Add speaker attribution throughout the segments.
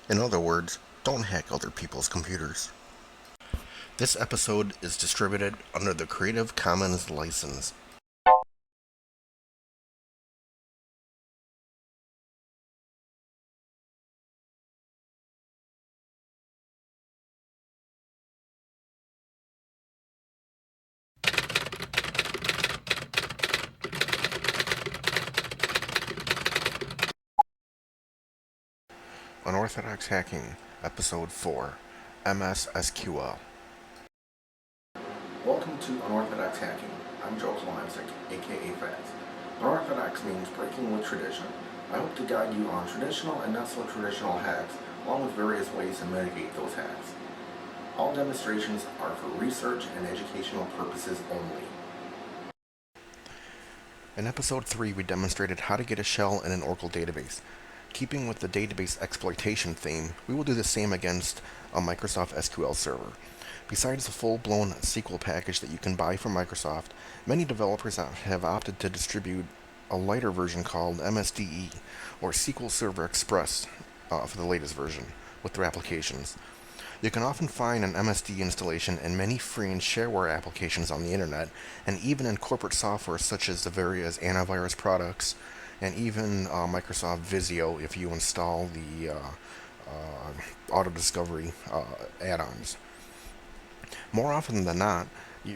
Speaker 1: In other words, don't hack other people's computers. This episode is distributed under the Creative Commons license. Unorthodox Hacking, Episode 4, MS SQL. Welcome to Unorthodox Hacking. I'm Joe Kalonzik, aka Fats. Unorthodox means breaking with tradition. I hope to guide you on traditional and not so traditional hacks, along with various ways to mitigate those hacks. All demonstrations are for research and educational purposes only. In episode 3, we demonstrated how to get a shell in an Oracle database. Keeping with the database exploitation theme, we will do the same against a Microsoft SQL server. Besides the full-blown SQL package that you can buy from Microsoft, many developers have opted to distribute a lighter version called MSDE, or SQL Server Express, for the latest version, with their applications. You can often find an MSD installation in many free and shareware applications on the internet, and even in corporate software such as the various antivirus products, and even Microsoft Visio if you install the auto discovery add-ons. More often than not,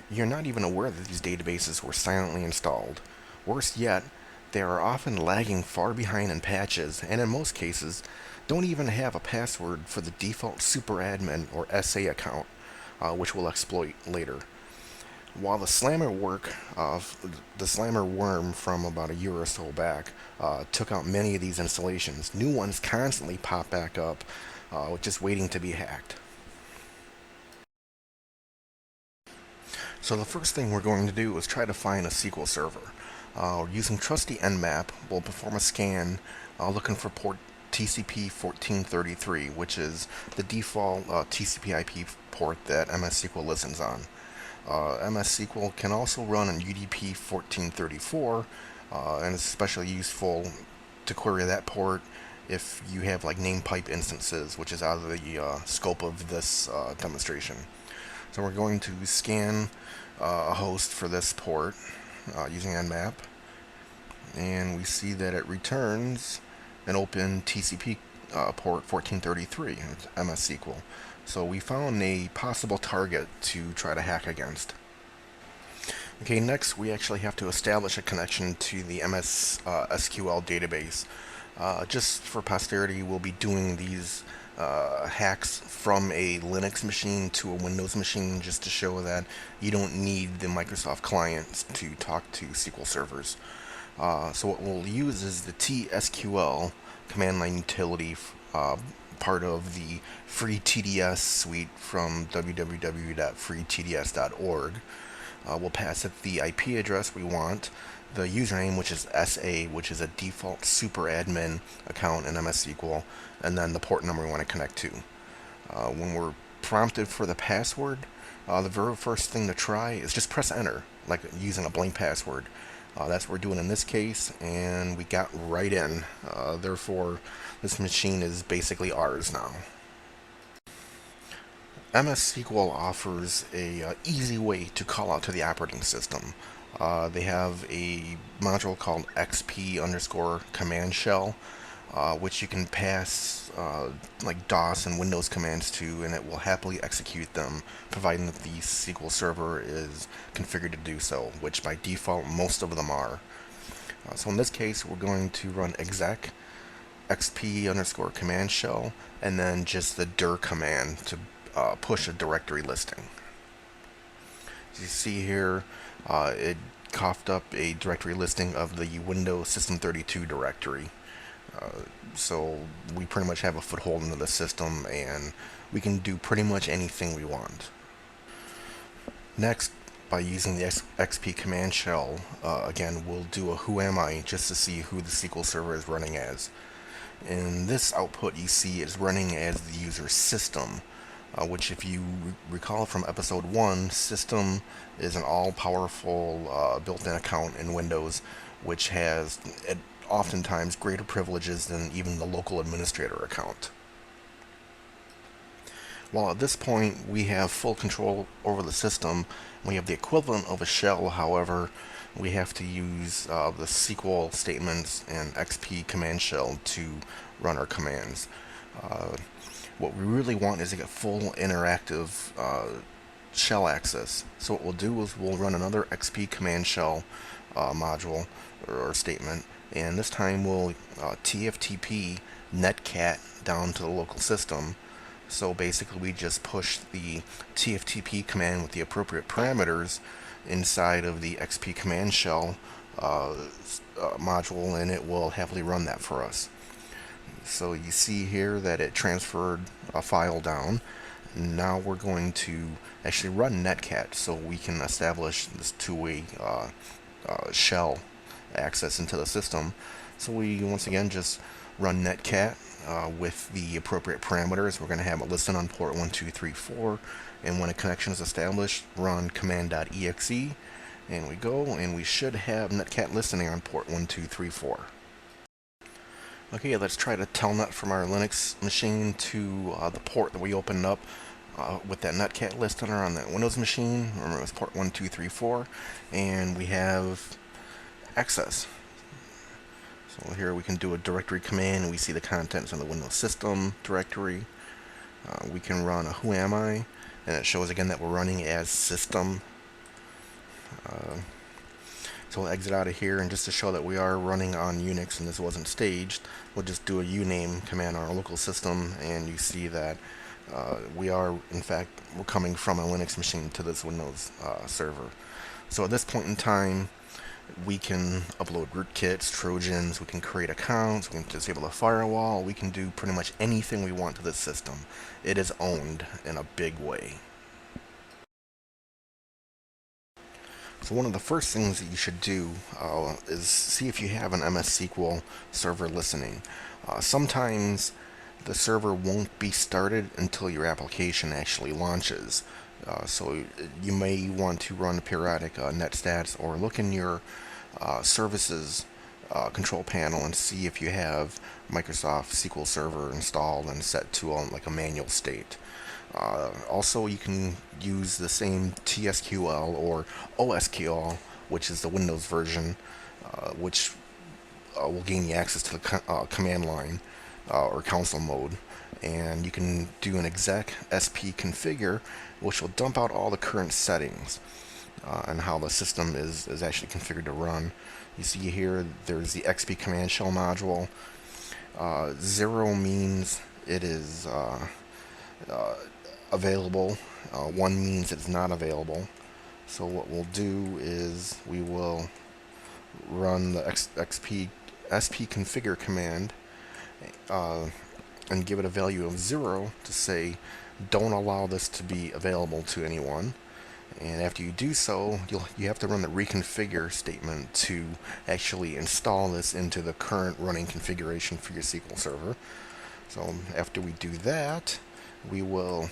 Speaker 1: you're not even aware that these databases were silently installed. Worse yet, they are often lagging far behind in patches, and in most cases, don't even have a password for the default superadmin or SA account, which we'll exploit later. While the the Slammer worm from about a year or so back took out many of these installations, new ones constantly pop back up, just waiting to be hacked. So the first thing we're going to do is try to find a SQL server. Using trusty Nmap, we'll perform a scan looking for port TCP 1433, which is the default TCP/IP port that MS SQL listens on. MS SQL can also run on UDP 1434, and is especially useful to query that port if you have like name pipe instances, which is out of the scope of this demonstration. So we're going to scan a host for this port using Nmap, and we see that it returns an open TCP port 1433, MS SQL. So we found a possible target to try to hack against. Okay, next we actually have to establish a connection to the MS SQL database. Just for posterity, we'll be doing these hacks from a Linux machine to a Windows machine just to show that you don't need the Microsoft clients to talk to SQL servers. So what we'll use is the TSQL command line utility, part of the free TDS suite from www.freetds.org. We'll pass it the IP address we want, the username, which is SA, which is a default superadmin account in MS SQL, and then the port number we want to connect to. When we're prompted for the password, the very first thing to try is just press enter, like using a blank password. That's what we're doing in this case, and we got right in. Therefore, this machine is basically ours now. MS SQL offers a easy way to call out to the operating system. They have a module called XP underscore command shell, which you can pass like DOS and Windows commands to, and it will happily execute them, providing that the SQL server is configured to do so, which by default most of them are. So in this case, we're going to run exec XP underscore command shell, and then just the dir command to push a directory listing. As you see here, it coughed up a directory listing of the Windows System 32 directory. So we pretty much have a foothold into the system, and we can do pretty much anything we want. Next, by using the XP command shell, again, we'll do a who am I just to see who the SQL server is running as. In this output, you see it's running as the user system, which, if you recall from episode 1, system is an all-powerful built-in account in Windows, which has oftentimes greater privileges than even the local administrator account. Well, at this point, we have full control over the system. We have the equivalent of a shell, however, we have to use the SQL statements and XP command shell to run our commands. Uh, what we really want is to get full interactive shell access. So what we'll do is we'll run another XP command shell module or statement, and this time we'll TFTP netcat down to the local system. So basically we just push the TFTP command with the appropriate parameters inside of the XP command shell module, and it will happily run that for us. So you see here that it transferred a file down. Now we're going to actually run netcat so we can establish this two-way shell access into the system. So we once again just run netcat with the appropriate parameters. We're going to have it listed on port 1234, and when a connection is established, run command.exe, and we go, and we should have netcat listening on port 1234. Okay, let's try to telnet from our Linux machine to the port that we opened up with that netcat listener on that Windows machine. Remember, it was port 1234, and we have access. So here we can do a directory command, and we see the contents of the Windows system directory. We can run a whoami, and it shows again that we're running as system. So we'll exit out of here, and just to show that we are running on Unix and this wasn't staged, we'll just do a uname command on our local system, and you see that we are, in fact, we're coming from a Linux machine to this Windows server. So at this point in time, we can upload rootkits, trojans, we can create accounts, we can disable the firewall, we can do pretty much anything we want to this system. It is owned in a big way. So one of the first things that you should do is see if you have an MS SQL server listening. Sometimes the server won't be started until your application actually launches. So you may want to run a periodic netstats or look in your services control panel and see if you have Microsoft SQL Server installed and set to like a manual state. Also, you can use the same TSQL or OSQL, which is the Windows version, which will gain you access to the command line or console mode. And you can do an exec sp configure, which will dump out all the current settings and how the system is actually configured to run. You see here there's the XP command shell module. 0 means it is available. 1 means it's not available. So what we'll do is we will run the XP sp configure command and give it a value of 0 to say don't allow this to be available to anyone. And after you do so, you have to run the reconfigure statement to actually install this into the current running configuration for your SQL server. So after we do that, we will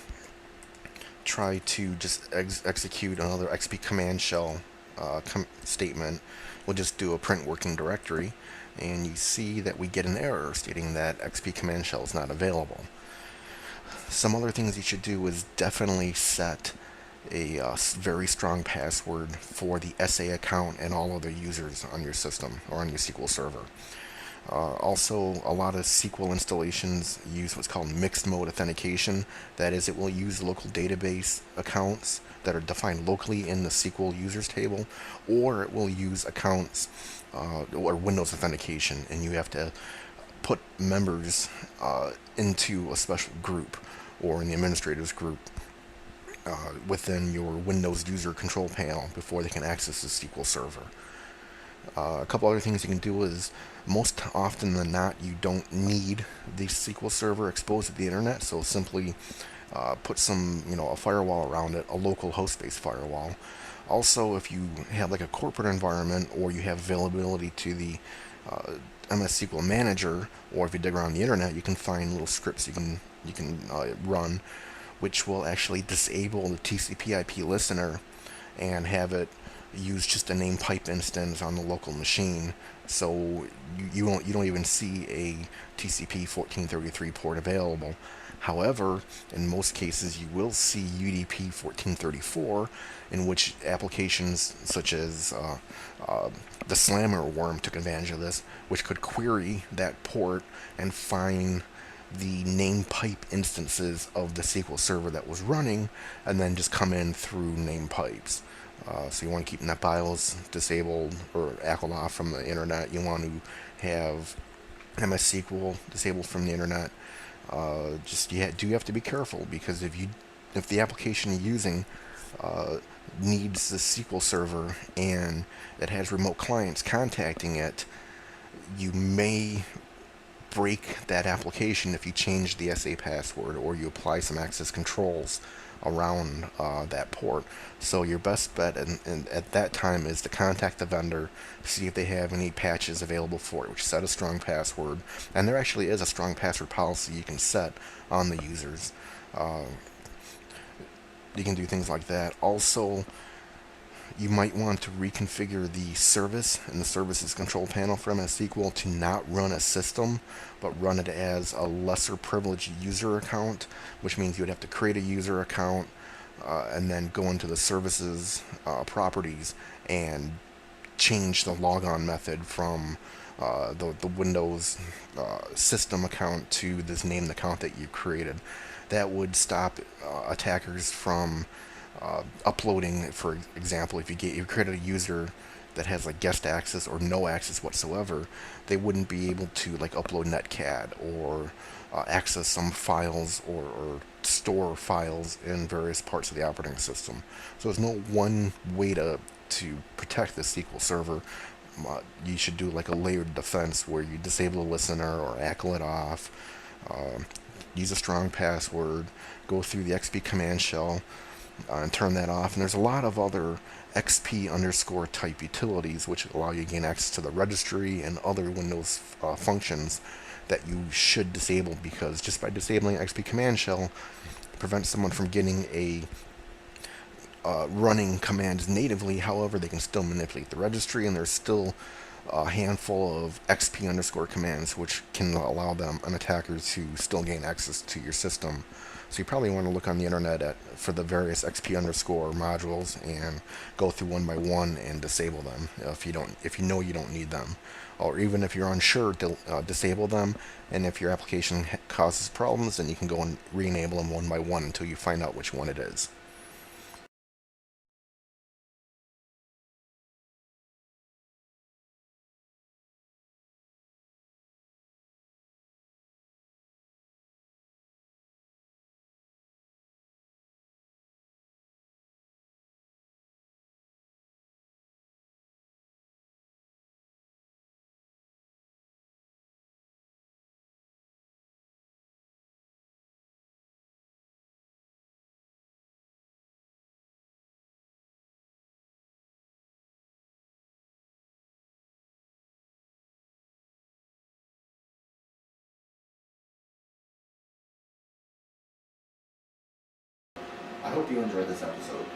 Speaker 1: try to just execute another XP command shell statement. We'll just do a print working directory, and you see that we get an error stating that XP command shell is not available. Some other things you should do is definitely set a very strong password for the SA account and all other users on your system or on your SQL server. Also, a lot of SQL installations use what's called mixed mode authentication. That is, it will use local database accounts that are defined locally in the SQL users table, or it will use accounts or Windows authentication, and you have to put members into a special group or in the administrators group within your Windows user control panel before they can access the SQL server. A couple other things you can do is, most often than not, you don't need the SQL server exposed to the internet, so simply put some, a firewall around it, a local host-based firewall. Also, if you have like a corporate environment, or you have availability to the MS SQL Manager, or if you dig around the internet, you can find little scripts you can run, which will actually disable the TCP/IP listener and have it use just a name pipe instance on the local machine, so you don't even see a TCP 1433 port available. However, in most cases, you will see UDP 1434, in which applications such as the Slammer worm took advantage of this, which could query that port and find the name pipe instances of the SQL server that was running, and then just come in through name pipes. So you want to keep NetBIOS disabled or ACL off from the internet. You want to have MS SQL disabled from the internet. Just you do have to be careful, because if the application you're using uh, needs the SQL server and it has remote clients contacting it, you may break that application if you change the SA password or you apply some access controls around that port. So your best bet at that time is to contact the vendor, see if they have any patches available for it, which set a strong password. And there actually is a strong password policy you can set on the users. Uh, you can do things like that. Also, you might want to reconfigure the service in the services control panel for MS SQL to not run a system, but run it as a lesser privileged user account, which means you would have to create a user account and then go into the services properties and change the logon method from the Windows system account to this named account that you created. That would stop attackers from uploading. For example, if you created a user that has like guest access or no access whatsoever, they wouldn't be able to like upload netcat or access some files or store files in various parts of the operating system. So there's no one way to protect the SQL server. You should do like a layered defense where you disable a listener or ACL it off, uh, use a strong password, go through the XP command shell, and turn that off. And there's a lot of other XP underscore type utilities which allow you to gain access to the registry and other Windows functions that you should disable, because just by disabling XP command shell prevents someone from getting a running commands natively. However, they can still manipulate the registry, and there's still a handful of XP underscore commands which can allow an attacker to still gain access to your system. So you probably want to look on the internet for the various XP underscore modules and go through one by one and disable them if you know you don't need them, or even if you're unsure, disable them. And if your application causes problems, then you can go and re-enable them one by one until you find out which one it is. I hope you enjoyed this episode.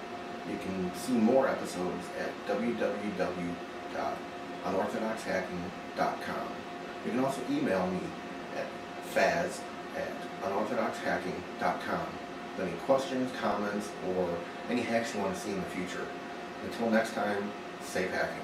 Speaker 1: You can see more episodes at www.unorthodoxhacking.com. You can also email me at faz@unorthodoxhacking.com with any questions, comments, or any hacks you want to see in the future. Until next time, safe hacking.